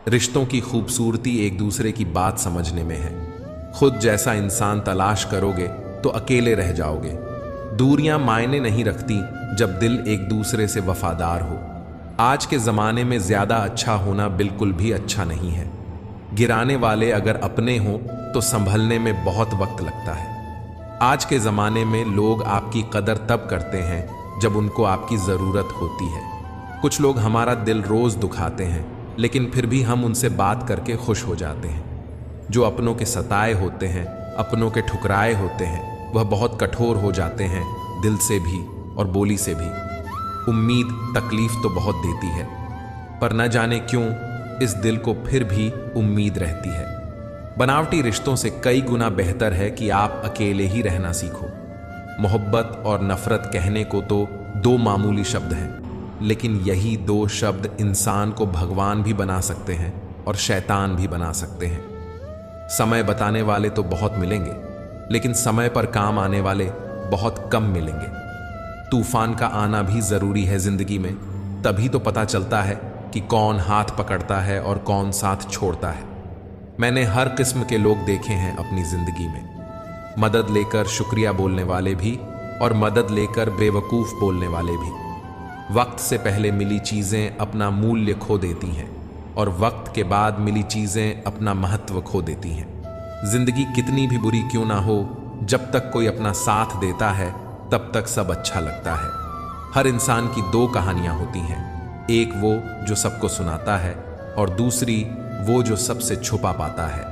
रिश्तों की खूबसूरती एक दूसरे की बात समझने में है। खुद जैसा इंसान तलाश करोगे तो अकेले रह जाओगे। दूरियां मायने नहीं रखती जब दिल एक दूसरे से वफादार हो। आज के ज़माने में ज़्यादा अच्छा होना बिल्कुल भी अच्छा नहीं है। गिराने वाले अगर अपने हों तो संभलने में बहुत वक्त लगता है। आज के ज़माने में लोग आपकी कदर तब करते हैं जब उनको आपकी ज़रूरत होती है। कुछ लोग हमारा दिल रोज़ दुखाते हैं, लेकिन फिर भी हम उनसे बात करके खुश हो जाते हैं। जो अपनों के सताए होते हैं, अपनों के ठुकराए होते हैं, वह बहुत कठोर हो जाते हैं, दिल से भी और बोली से भी। उम्मीद तकलीफ तो बहुत देती है, पर न जाने क्यों इस दिल को फिर भी उम्मीद रहती है। बनावटी रिश्तों से कई गुना बेहतर है कि आप अकेले ही रहना सीखो। मोहब्बत और नफरत कहने को तो दो मामूली शब्द हैं, लेकिन यही दो शब्द इंसान को भगवान भी बना सकते हैं और शैतान भी बना सकते हैं। समय बताने वाले तो बहुत मिलेंगे, लेकिन समय पर काम आने वाले बहुत कम मिलेंगे। तूफान का आना भी जरूरी है जिंदगी में, तभी तो पता चलता है कि कौन हाथ पकड़ता है और कौन साथ छोड़ता है। मैंने हर किस्म के लोग देखे हैं अपनी जिंदगी में, मदद लेकर शुक्रिया बोलने वाले भी और मदद लेकर बेवकूफ बोलने वाले भी। वक्त से पहले मिली चीजें अपना मूल्य खो देती हैं और वक्त के बाद मिली चीजें अपना महत्व खो देती हैं। जिंदगी कितनी भी बुरी क्यों ना हो, जब तक कोई अपना साथ देता है तब तक सब अच्छा लगता है। हर इंसान की दो कहानियां होती हैं, एक वो जो सबको सुनाता है और दूसरी वो जो सबसे छुपा पाता है।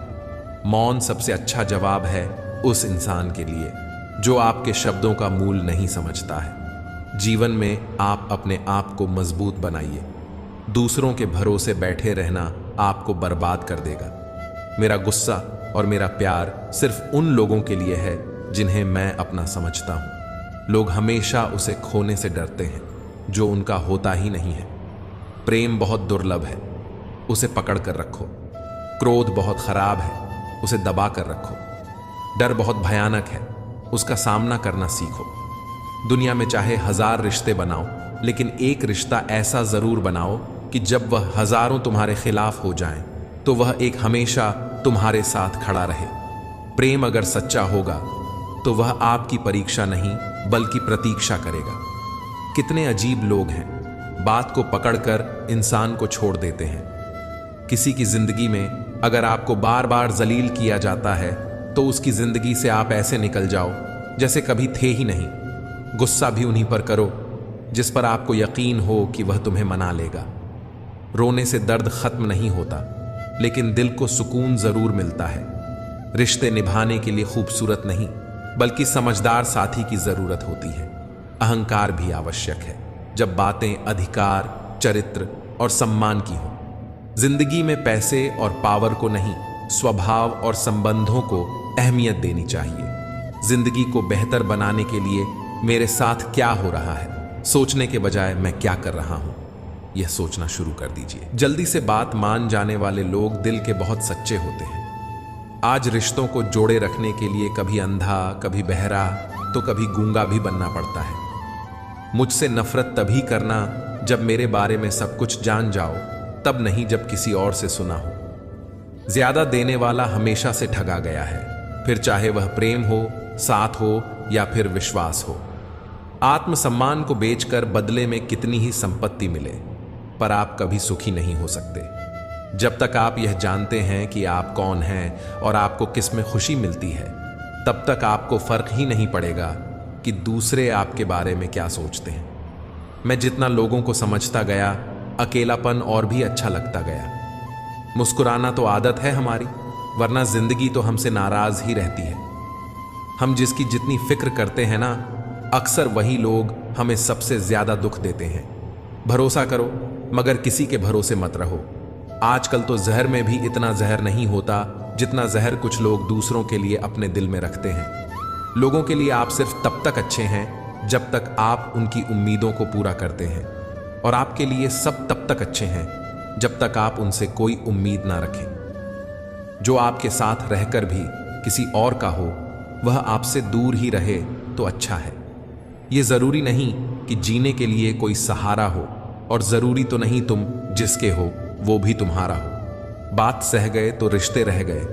मौन सबसे अच्छा जवाब है उस इंसान के लिए जो आपके शब्दों का मूल नहीं समझता है। जीवन में आप अपने आप को मजबूत बनाइए। दूसरों के भरोसे बैठे रहना आपको बर्बाद कर देगा। मेरा गुस्सा और मेरा प्यार सिर्फ उन लोगों के लिए है जिन्हें मैं अपना समझता हूं। लोग हमेशा उसे खोने से डरते हैं जो उनका होता ही नहीं है। प्रेम बहुत दुर्लभ है, उसे पकड़ कर रखो। क्रोध बहुत खराब है, उसे दबा कर रखो। डर बहुत भयानक है, उसका सामना करना सीखो। दुनिया में चाहे 1000 रिश्ते बनाओ, लेकिन एक रिश्ता ऐसा जरूर बनाओ कि जब वह हजारों तुम्हारे खिलाफ हो जाएं, तो वह एक हमेशा तुम्हारे साथ खड़ा रहे। प्रेम अगर सच्चा होगा तो वह आपकी परीक्षा नहीं बल्कि प्रतीक्षा करेगा। कितने अजीब लोग हैं, बात को पकड़कर इंसान को छोड़ देते हैं। किसी की जिंदगी में अगर आपको बार बार जलील किया जाता है तो उसकी जिंदगी से आप ऐसे निकल जाओ जैसे कभी थे ही नहीं। गुस्सा भी उन्हीं पर करो जिस पर आपको यकीन हो कि वह तुम्हें मना लेगा। रोने से दर्द खत्म नहीं होता, लेकिन दिल को सुकून जरूर मिलता है। रिश्ते निभाने के लिए खूबसूरत नहीं बल्कि समझदार साथी की जरूरत होती है। अहंकार भी आवश्यक है जब बातें अधिकार, चरित्र और सम्मान की हो। जिंदगी में पैसे और पावर को नहीं, स्वभाव और संबंधों को अहमियत देनी चाहिए। जिंदगी को बेहतर बनाने के लिए मेरे साथ क्या हो रहा है सोचने के बजाय मैं क्या कर रहा हूं, यह सोचना शुरू कर दीजिए। जल्दी से बात मान जाने वाले लोग दिल के बहुत सच्चे होते हैं। आज रिश्तों को जोड़े रखने के लिए कभी अंधा, कभी बहरा, तो कभी गूंगा भी बनना पड़ता है। मुझसे नफरत तभी करना जब मेरे बारे में सब कुछ जान जाओ, तब नहीं जब किसी और से सुना हो। ज्यादा देने वाला हमेशा से ठगा गया है, फिर चाहे वह प्रेम हो, साथ हो या फिर विश्वास हो। आत्मसम्मान को बेचकर बदले में कितनी ही संपत्ति मिले, पर आप कभी सुखी नहीं हो सकते। जब तक आप यह जानते हैं कि आप कौन हैं और आपको किस में खुशी मिलती है, तब तक आपको फर्क ही नहीं पड़ेगा कि दूसरे आपके बारे में क्या सोचते हैं। मैं जितना लोगों को समझता गया, अकेलापन और भी अच्छा लगता गया। मुस्कुराना तो आदत है हमारी, वरना जिंदगी तो हमसे नाराज ही रहती है। हम जिसकी जितनी फिक्र करते हैं ना, अक्सर वही लोग हमें सबसे ज्यादा दुख देते हैं। भरोसा करो मगर किसी के भरोसे मत रहो। आजकल तो जहर में भी इतना जहर नहीं होता जितना जहर कुछ लोग दूसरों के लिए अपने दिल में रखते हैं। लोगों के लिए आप सिर्फ तब तक अच्छे हैं जब तक आप उनकी उम्मीदों को पूरा करते हैं, और आपके लिए सब तब तक अच्छे हैं जब तक आप उनसे कोई उम्मीद ना रखें। जो आपके साथ रहकर भी किसी और का हो, वह आपसे दूर ही रहे तो अच्छा है। यह जरूरी नहीं कि जीने के लिए कोई सहारा हो, और जरूरी तो नहीं तुम जिसके हो वो भी तुम्हारा हो। बात सह गए तो रिश्ते रह गए,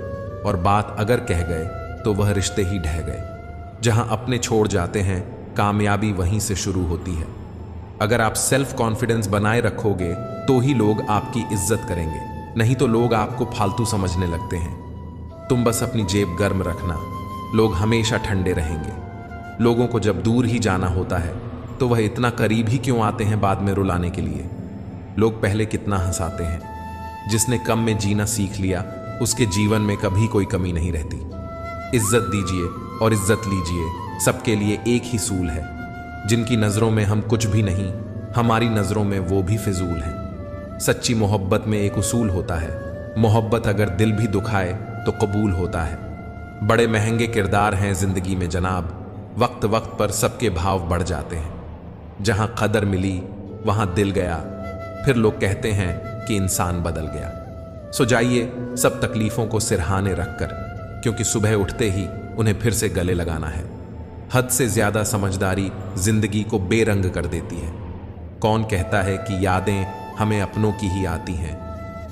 और बात अगर कह गए तो वह रिश्ते ही ढह गए। जहां अपने छोड़ जाते हैं, कामयाबी वहीं से शुरू होती है। अगर आप सेल्फ कॉन्फिडेंस बनाए रखोगे तो ही लोग आपकी इज्जत करेंगे, नहीं तो लोग आपको फालतू समझने लगते हैं। तुम बस अपनी जेब गर्म रखना, लोग हमेशा ठंडे रहेंगे। लोगों को जब दूर ही जाना होता है तो वह इतना करीब ही क्यों आते हैं बाद में रुलाने के लिए। लोग पहले कितना हंसाते हैं। जिसने कम में जीना सीख लिया उसके जीवन में कभी कोई कमी नहीं रहती। इज्जत दीजिए और इज्जत लीजिए, सबके लिए एक ही सूल है। जिनकी नज़रों में हम कुछ भी नहीं, हमारी नज़रों में वो भी फिजूल हैं। सच्ची मोहब्बत में एक उसूल होता है, मोहब्बत अगर दिल भी दुखाए तो कबूल होता है। बड़े महंगे किरदार हैं जिंदगी में जनाब, वक्त वक्त पर सबके भाव बढ़ जाते हैं। जहां कदर मिली वहां दिल गया, फिर लोग कहते हैं कि इंसान बदल गया। सो जाइए सब तकलीफों को सिरहाने रखकर, क्योंकि सुबह उठते ही उन्हें फिर से गले लगाना है। हद से ज्यादा समझदारी जिंदगी को बेरंग कर देती है। कौन कहता है कि यादें हमें अपनों की ही आती हैं,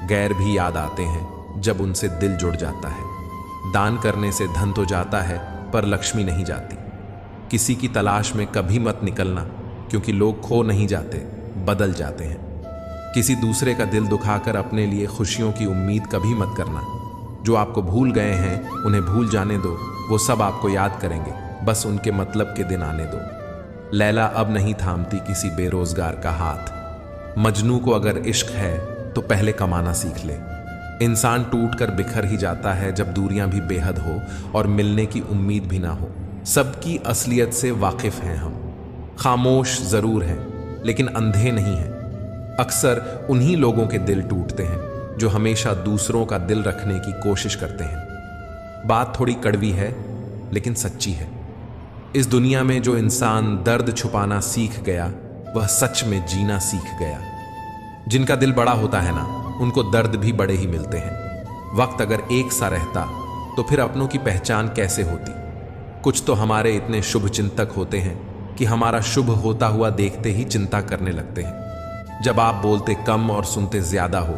गैर भी याद आते हैं जब उनसे दिल जुड़ जाता है। दान करने से धन तो जाता है पर लक्ष्मी नहीं जाती। किसी की तलाश में कभी मत निकलना, क्योंकि लोग खो नहीं जाते, बदल जाते हैं। किसी दूसरे का दिल दुखाकर अपने लिए खुशियों की उम्मीद कभी मत करना। जो आपको भूल गए हैं उन्हें भूल जाने दो, वो सब आपको याद करेंगे, बस उनके मतलब के दिन आने दो। लैला अब नहीं थामती किसी बेरोजगार का हाथ। मजनू को अगर इश्क है तो पहले कमाना सीख ले। इंसान टूट कर बिखर ही जाता है जब दूरियां भी बेहद हो और मिलने की उम्मीद भी ना हो। सबकी असलियत से वाकिफ हैं हम, खामोश जरूर हैं लेकिन अंधे नहीं हैं। अक्सर उन्हीं लोगों के दिल टूटते हैं जो हमेशा दूसरों का दिल रखने की कोशिश करते हैं। बात थोड़ी कड़वी है लेकिन सच्ची है। इस दुनिया में जो इंसान दर्द छुपाना सीख गया वह सच में जीना सीख गया। जिनका दिल बड़ा होता है ना, उनको दर्द भी बड़े ही मिलते हैं। वक्त अगर एक सा रहता तो फिर अपनों की पहचान कैसे होती। कुछ तो हमारे इतने शुभ चिंतक होते हैं कि हमारा शुभ होता हुआ देखते ही चिंता करने लगते हैं। जब आप बोलते कम और सुनते ज्यादा हो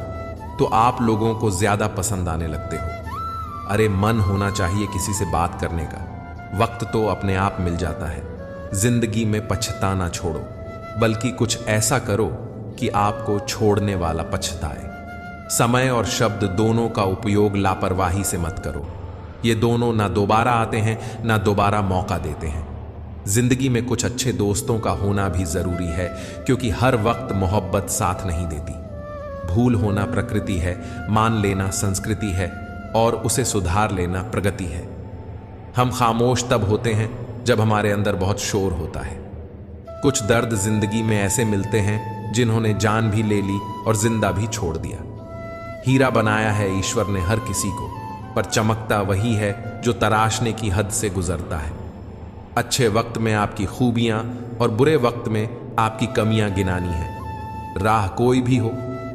तो आप लोगों को ज्यादा पसंद आने लगते हो। अरे मन होना चाहिए किसी से बात करने का, वक्त तो अपने आप मिल जाता है। जिंदगी में पछताना छोड़ो, बल्कि कुछ ऐसा करो कि आपको छोड़ने वाला पछताए। समय और शब्द दोनों का उपयोग लापरवाही से मत करो। ये दोनों ना दोबारा आते हैं ना दोबारा मौका देते हैं। जिंदगी में कुछ अच्छे दोस्तों का होना भी जरूरी है, क्योंकि हर वक्त मोहब्बत साथ नहीं देती। भूल होना प्रकृति है, मान लेना संस्कृति है, और उसे सुधार लेना प्रगति है। हम खामोश तब होते हैं जब हमारे अंदर बहुत शोर होता है। कुछ दर्द जिंदगी में ऐसे मिलते हैं जिन्होंने जान भी ले ली और जिंदा भी छोड़ दिया। हीरा बनाया है ईश्वर ने हर किसी को, पर चमकता वही है जो तराशने की हद से गुजरता है। अच्छे वक्त में आपकी खूबियां और बुरे वक्त में आपकी कमियां गिनानी है। राह कोई भी हो,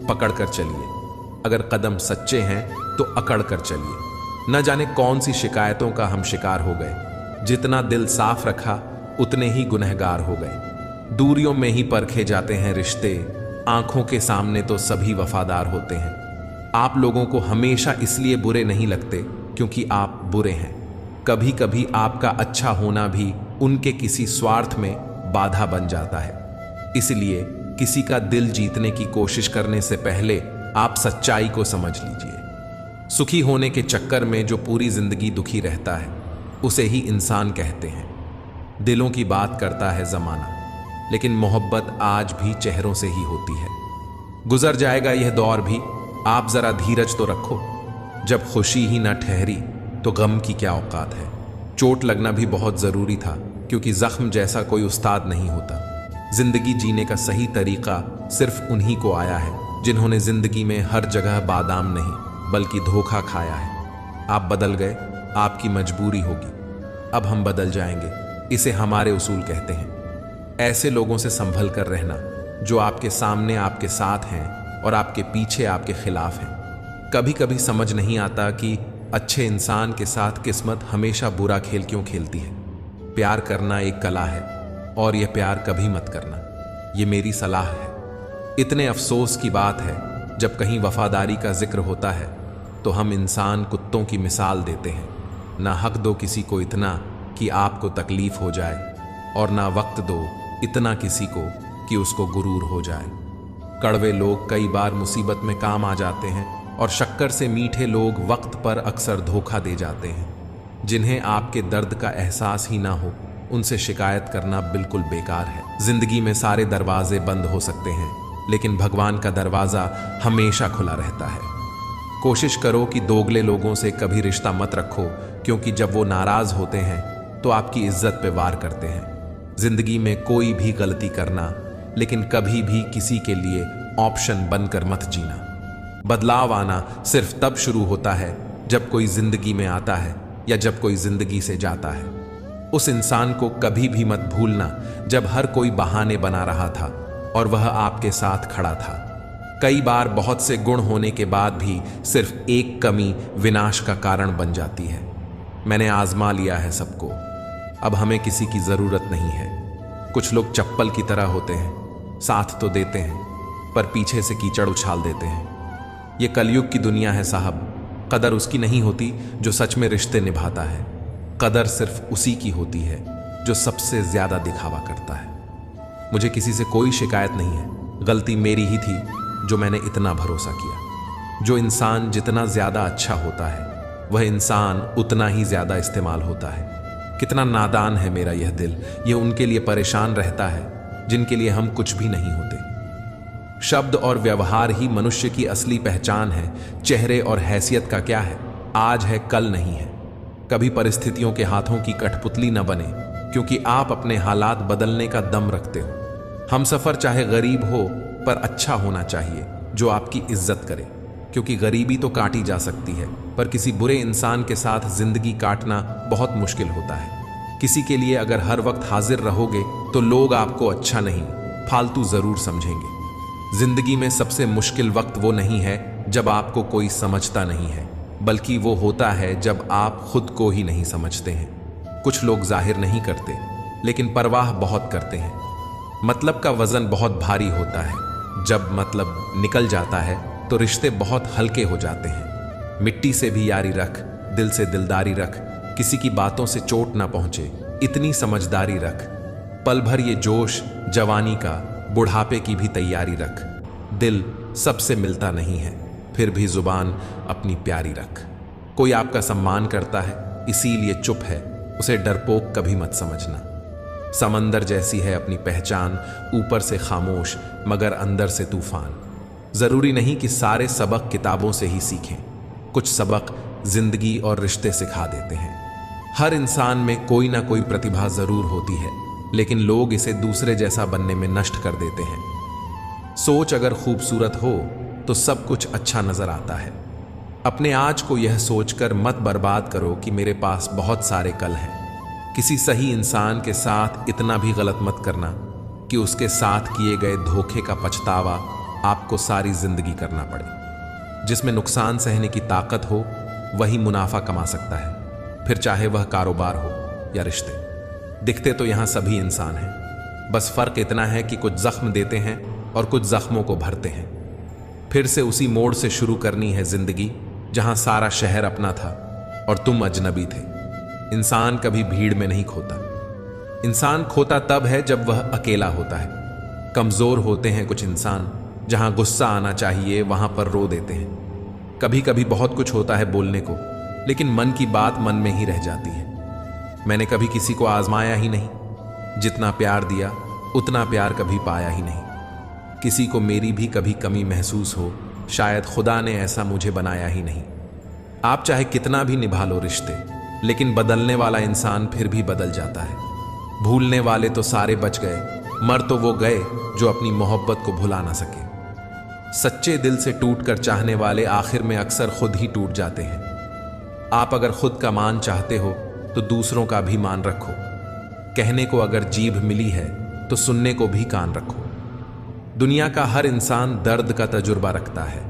पकड़ कर चलिए। अगर कदम सच्चे हैं तो अकड़ कर चलिए। न जाने कौन सी शिकायतों का हम शिकार हो गए। जितना दिल साफ रखा उतने ही गुनहगार हो गए। दूरियों में ही परखे जाते हैं रिश्ते, आंखों के सामने तो सभी वफादार होते हैं। आप लोगों को हमेशा इसलिए बुरे नहीं लगते क्योंकि आप बुरे हैं। कभी कभी आपका अच्छा होना भी उनके किसी स्वार्थ में बाधा बन जाता है। इसलिए किसी का दिल जीतने की कोशिश करने से पहले आप सच्चाई को समझ लीजिए। सुखी होने के चक्कर में जो पूरी जिंदगी दुखी रहता है उसे ही इंसान कहते हैं। दिलों की बात करता है जमाना, लेकिन मोहब्बत आज भी चेहरों से ही होती है। गुजर जाएगा यह दौर भी, आप जरा धीरज तो रखो। जब खुशी ही ना ठहरी तो गम की क्या औकात है। चोट लगना भी बहुत जरूरी था, क्योंकि जख्म जैसा कोई उस्ताद नहीं होता। जिंदगी जीने का सही तरीका सिर्फ उन्हीं को आया है जिन्होंने जिंदगी में हर जगह बादाम नहीं बल्कि धोखा खाया है। आप बदल गए, आपकी मजबूरी होगी, अब हम बदल जाएंगे, इसे हमारे उसूल कहते हैं। ऐसे लोगों से संभल कर रहना जो आपके सामने आपके साथ हैं और आपके पीछे आपके खिलाफ हैं। कभी कभी समझ नहीं आता कि अच्छे इंसान के साथ किस्मत हमेशा बुरा खेल क्यों खेलती है। प्यार करना एक कला है और यह प्यार कभी मत करना, ये मेरी सलाह है। इतने अफसोस की बात है जब कहीं वफादारी का जिक्र होता है तो हम इंसान कुत्तों की मिसाल देते हैं। ना हक दो किसी को इतना कि आपको तकलीफ हो जाए, और ना वक्त दो इतना किसी को कि उसको गुरूर हो जाए। कड़वे लोग कई बार मुसीबत में काम आ जाते हैं, और शक्कर से मीठे लोग वक्त पर अक्सर धोखा दे जाते हैं। जिन्हें आपके दर्द का एहसास ही ना हो, उनसे शिकायत करना बिल्कुल बेकार है। जिंदगी में सारे दरवाजे बंद हो सकते हैं, लेकिन भगवान का दरवाज़ा हमेशा खुला रहता है। कोशिश करो कि दोगले लोगों से कभी रिश्ता मत रखो, क्योंकि जब वो नाराज़ होते हैं तो आपकी इज्जत पे वार करते हैं। जिंदगी में कोई भी गलती करना, लेकिन कभी भी किसी के लिए ऑप्शन बनकर मत जीना। बदलाव आना सिर्फ तब शुरू होता है जब कोई जिंदगी में आता है या जब कोई जिंदगी से जाता है। उस इंसान को कभी भी मत भूलना जब हर कोई बहाने बना रहा था और वह आपके साथ खड़ा था। कई बार बहुत से गुण होने के बाद भी सिर्फ एक कमी विनाश का कारण बन जाती है। मैंने आजमा लिया है सबको, अब हमें किसी की जरूरत नहीं है। कुछ लोग चप्पल की तरह होते हैं, साथ तो देते हैं पर पीछे से कीचड़ उछाल देते हैं। ये कलयुग की दुनिया है साहब। कदर उसकी नहीं होती जो सच में रिश्ते निभाता है। कदर सिर्फ उसी की होती है जो सबसे ज्यादा दिखावा करता है। मुझे किसी से कोई शिकायत नहीं है। गलती मेरी ही थी जो मैंने इतना भरोसा किया। जो इंसान जितना ज्यादा अच्छा होता है, वह इंसान उतना ही ज्यादा इस्तेमाल होता है। कितना नादान है मेरा यह दिल, यह उनके लिए परेशान रहता है जिनके लिए हम कुछ भी नहीं होते। शब्द और व्यवहार ही मनुष्य की असली पहचान है। चेहरे और हैसियत का क्या है, आज है कल नहीं है। कभी परिस्थितियों के हाथों की कठपुतली न बने, क्योंकि आप अपने हालात बदलने का दम रखते हो। हम सफर चाहे गरीब हो पर अच्छा होना चाहिए जो आपकी इज्जत करे, क्योंकि गरीबी तो काटी जा सकती है, पर किसी बुरे इंसान के साथ जिंदगी काटना बहुत मुश्किल होता है। किसी के लिए अगर हर वक्त हाजिर रहोगे तो लोग आपको अच्छा नहीं, फालतू जरूर समझेंगे। जिंदगी में सबसे मुश्किल वक्त वो नहीं है जब आपको कोई समझता नहीं है, बल्कि वो होता है जब आप खुद को ही नहीं समझते हैं। कुछ लोग जाहिर नहीं करते, लेकिन परवाह बहुत करते हैं। मतलब का वजन बहुत भारी होता है। जब मतलब निकल जाता है तो रिश्ते बहुत हल्के हो जाते हैं। मिट्टी से भी यारी रख, दिल से दिलदारी रख, किसी की बातों से चोट ना पहुंचे, इतनी समझदारी रख। पल भर ये जोश जवानी का, बुढ़ापे की भी तैयारी रख। दिल सबसे मिलता नहीं है, फिर भी जुबान अपनी प्यारी रख। कोई आपका सम्मान करता है इसीलिए चुप है, उसे डरपोक कभी मत समझना। समंदर जैसी है अपनी पहचान, ऊपर से खामोश मगर अंदर से तूफान। जरूरी नहीं कि सारे सबक किताबों से ही सीखें, कुछ सबक जिंदगी और रिश्ते सिखा देते हैं। हर इंसान में कोई ना कोई प्रतिभा जरूर होती है, लेकिन लोग इसे दूसरे जैसा बनने में नष्ट कर देते हैं। सोच अगर खूबसूरत हो तो सब कुछ अच्छा नजर आता है। अपने आज को यह सोचकर मत बर्बाद करो कि मेरे पास बहुत सारे कल हैं। किसी सही इंसान के साथ इतना भी गलत मत करना कि उसके साथ किए गए धोखे का पछतावा आपको सारी जिंदगी करना पड़े। जिसमें नुकसान सहने की ताकत हो वही मुनाफा कमा सकता है, फिर चाहे वह कारोबार हो या रिश्ते। दिखते तो यहां सभी इंसान हैं, बस फर्क इतना है कि कुछ जख्म देते हैं और कुछ जख्मों को भरते हैं। फिर से उसी मोड़ से शुरू करनी है जिंदगी जहां सारा शहर अपना था और तुम अजनबी थे। इंसान कभी भीड़ में नहीं खोता। इंसान खोता तब है जब वह अकेला होता है। कमजोर होते हैं कुछ इंसान, जहां गुस्सा आना चाहिए वहां पर रो देते हैं। कभी कभी बहुत कुछ होता है बोलने को, लेकिन मन की बात मन में ही रह जाती है। मैंने कभी किसी को आजमाया ही नहीं। जितना प्यार दिया उतना प्यार कभी पाया ही नहीं। किसी को मेरी भी कभी कमी महसूस हो, शायद खुदा ने ऐसा मुझे बनाया ही नहीं। आप चाहे कितना भी निभा लो रिश्ते, लेकिन बदलने वाला इंसान फिर भी बदल जाता है। भूलने वाले तो सारे बच गए, मर तो वो गए जो अपनी मोहब्बत को भुला ना सके। सच्चे दिल से टूटकर चाहने वाले आखिर में अक्सर खुद ही टूट जाते हैं। आप अगर खुद का मान चाहते हो तो दूसरों का भी मान रखो। कहने को अगर जीभ मिली है तो सुनने को भी कान रखो। दुनिया का हर इंसान दर्द का तजुर्बा रखता है,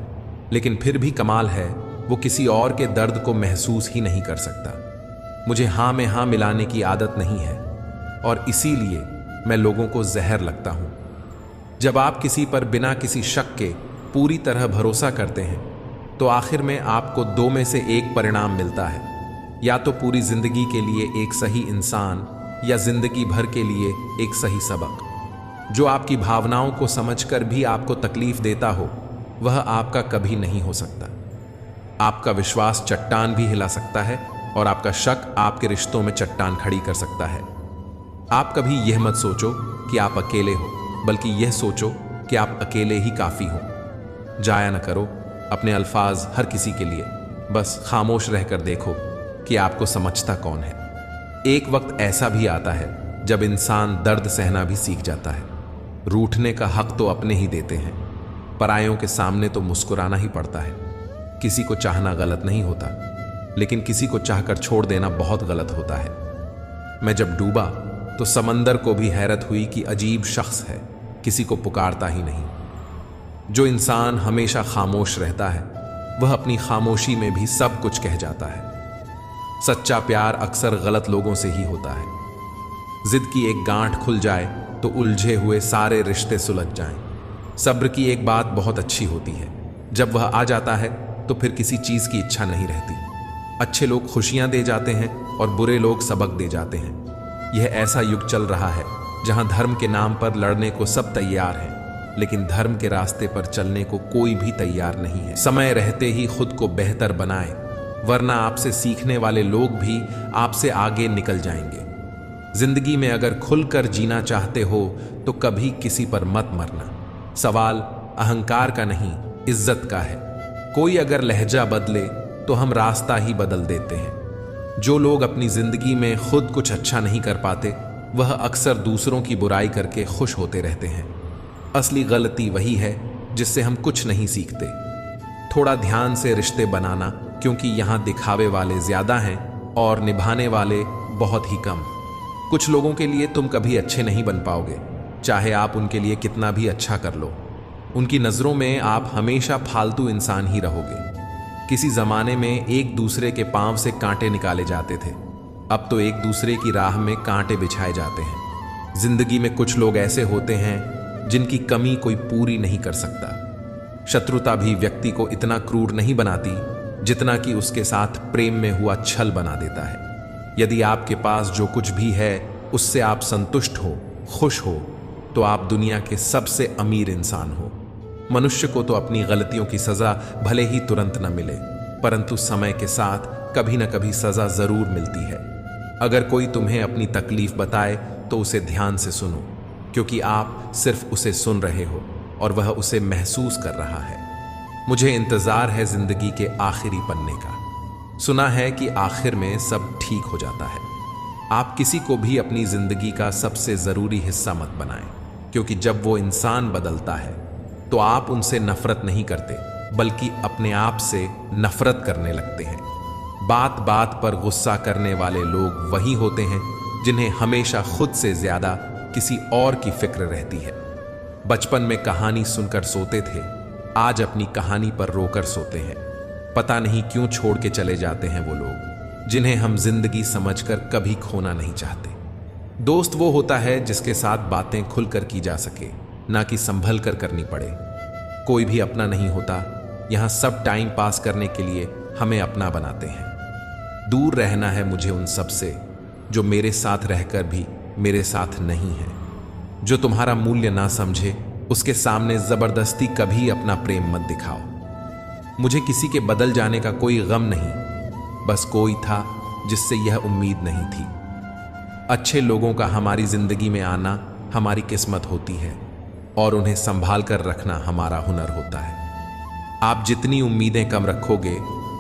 लेकिन फिर भी कमाल है वो किसी और के दर्द को महसूस ही नहीं कर सकता। मुझे हाँ में हाँ मिलाने की आदत नहीं है और इसीलिए मैं लोगों को जहर लगता हूं। जब आप किसी पर बिना किसी शक के पूरी तरह भरोसा करते हैं तो आखिर में आपको दो में से एक परिणाम मिलता है, या तो पूरी जिंदगी के लिए एक सही इंसान या जिंदगी भर के लिए एक सही सबक। जो आपकी भावनाओं को समझकर भी आपको तकलीफ देता हो वह आपका कभी नहीं हो सकता। आपका विश्वास चट्टान भी हिला सकता है और आपका शक आपके रिश्तों में चट्टान खड़ी कर सकता है। आप कभी यह मत सोचो कि आप अकेले हो, बल्कि यह सोचो कि आप अकेले ही काफी हो। जाया न करो अपने अल्फाज हर किसी के लिए, बस खामोश रहकर देखो कि आपको समझता कौन है। एक वक्त ऐसा भी आता है जब इंसान दर्द सहना भी सीख जाता है। रूठने का हक तो अपने ही देते हैं, परायों के सामने तो मुस्कुराना ही पड़ता है। किसी को चाहना गलत नहीं होता, लेकिन किसी को चाहकर छोड़ देना बहुत गलत होता है। मैं जब डूबा तो समंदर को भी हैरत हुई कि अजीब शख्स है, किसी को पुकारता ही नहीं। जो इंसान हमेशा खामोश रहता है वह अपनी खामोशी में भी सब कुछ कह जाता है। सच्चा प्यार अक्सर गलत लोगों से ही होता है। जिद की एक गांठ खुल जाए तो उलझे हुए सारे रिश्ते सुलझ जाएं। सब्र की एक बात बहुत अच्छी होती है, जब वह आ जाता है तो फिर किसी चीज की इच्छा नहीं रहती। अच्छे लोग खुशियां दे जाते हैं और बुरे लोग सबक दे जाते हैं। यह ऐसा युग चल रहा है जहां धर्म के नाम पर लड़ने को सब तैयार हैं, लेकिन धर्म के रास्ते पर चलने को कोई भी तैयार नहीं है। समय रहते ही खुद को बेहतर बनाएं, वरना आपसे सीखने वाले लोग भी आपसे आगे निकल जाएंगे। जिंदगी में अगर खुलकर जीना चाहते हो तो कभी किसी पर मत मरना। सवाल अहंकार का नहीं, इज्जत का है। कोई अगर लहजा बदले तो हम रास्ता ही बदल देते हैं। जो लोग अपनी जिंदगी में खुद कुछ अच्छा नहीं कर पाते वह अक्सर दूसरों की बुराई करके खुश होते रहते हैं। असली गलती वही है जिससे हम कुछ नहीं सीखते। थोड़ा ध्यान से रिश्ते बनाना, क्योंकि यहां दिखावे वाले ज्यादा हैं और निभाने वाले बहुत ही कम। कुछ लोगों के लिए तुम कभी अच्छे नहीं बन पाओगे, चाहे आप उनके लिए कितना भी अच्छा कर लो। उनकी नजरों में आप हमेशा फालतू इंसान ही रहोगे। किसी जमाने में एक दूसरे के पांव से कांटे निकाले जाते थे, अब तो एक दूसरे की राह में कांटे बिछाए जाते हैं। जिंदगी में कुछ लोग ऐसे होते हैं जिनकी कमी कोई पूरी नहीं कर सकता। शत्रुता भी व्यक्ति को इतना क्रूर नहीं बनाती जितना कि उसके साथ प्रेम में हुआ छल बना देता है। यदि आपके पास जो कुछ भी है उससे आप संतुष्ट हो, खुश हो, तो आप दुनिया के सबसे अमीर इंसान हो। मनुष्य को तो अपनी गलतियों की सजा भले ही तुरंत न मिले, परंतु समय के साथ कभी न कभी सजा जरूर मिलती है। अगर कोई तुम्हें अपनी तकलीफ बताए तो उसे ध्यान से सुनो, क्योंकि आप सिर्फ उसे सुन रहे हो और वह उसे महसूस कर रहा है। मुझे इंतजार है जिंदगी के आखिरी पन्ने का। सुना है कि आखिर में सब ठीक हो जाता है। आप किसी को भी अपनी जिंदगी का सबसे जरूरी हिस्सा मत बनाएं, क्योंकि जब वो इंसान बदलता है तो आप उनसे नफरत नहीं करते, बल्कि अपने आप से नफरत करने लगते हैं। बात बात पर गुस्सा करने वाले लोग वही होते हैं जिन्हें हमेशा खुद से ज्यादा किसी और की फिक्र रहती है। बचपन में कहानी सुनकर सोते थे, आज अपनी कहानी पर रोकर सोते हैं। पता नहीं क्यों छोड़ के चले जाते हैं वो लोग जिन्हें हम जिंदगी समझकर कभी खोना नहीं चाहते। दोस्त वो होता है जिसके साथ बातें खुलकर की जा सके, ना कि संभल कर करनी पड़े। कोई भी अपना नहीं होता, यहां सब टाइम पास करने के लिए हमें अपना बनाते हैं। दूर रहना है मुझे उन सब से जो मेरे साथ रहकर भी मेरे साथ नहीं है। जो तुम्हारा मूल्य ना समझे उसके सामने जबरदस्ती कभी अपना प्रेम मत दिखाओ। मुझे किसी के बदल जाने का कोई गम नहीं, बस कोई था जिससे यह उम्मीद नहीं थी। अच्छे लोगों का हमारी जिंदगी में आना हमारी किस्मत होती है और उन्हें संभाल कर रखना हमारा हुनर होता है। आप जितनी उम्मीदें कम रखोगे,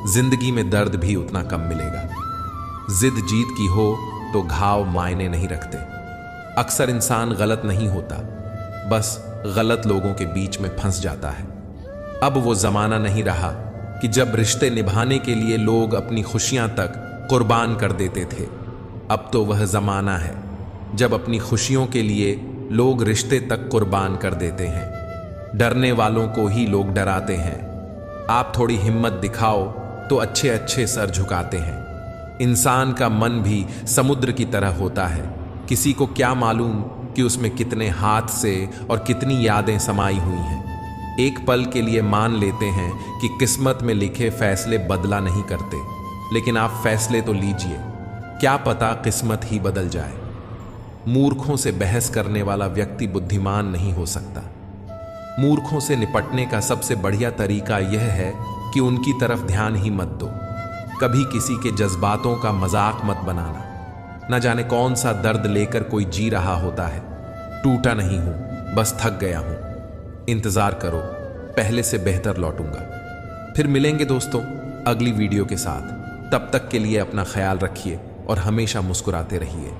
जिंदगी में दर्द भी उतना कम मिलेगा। जिद जीत की हो तो घाव मायने नहीं रखते। अक्सर इंसान गलत नहीं होता, बस गलत लोगों के बीच में फंस जाता है। अब वो जमाना नहीं रहा कि जब रिश्ते निभाने के लिए लोग अपनी खुशियां तक कुर्बान कर देते थे। अब तो वह जमाना है जब अपनी खुशियों के लिए लोग रिश्ते तक कुर्बान कर देते हैं। डरने वालों को ही लोग डराते हैं। आप थोड़ी हिम्मत दिखाओ तो अच्छे अच्छे सर झुकाते हैं। इंसान का मन भी समुद्र की तरह होता है। किसी को क्या मालूम कि उसमें कितने हाथ से और कितनी यादें समाई हुई हैं। एक पल के लिए मान लेते हैं कि किस्मत में लिखे फैसले बदला नहीं करते, लेकिन आप फैसले तो लीजिए, क्या पता किस्मत ही बदल जाए। मूर्खों से बहस करने वाला व्यक्ति बुद्धिमान नहीं हो सकता। मूर्खों से निपटने का सबसे बढ़िया तरीका यह है कि उनकी तरफ ध्यान ही मत दो। कभी किसी के जज्बातों का मजाक मत बनाना। न जाने कौन सा दर्द लेकर कोई जी रहा होता है। टूटा नहीं हूं, बस थक गया हूं। इंतजार करो, पहले से बेहतर लौटूंगा। फिर मिलेंगे दोस्तों अगली वीडियो के साथ। तब तक के लिए अपना ख्याल रखिए और हमेशा मुस्कुराते रहिए।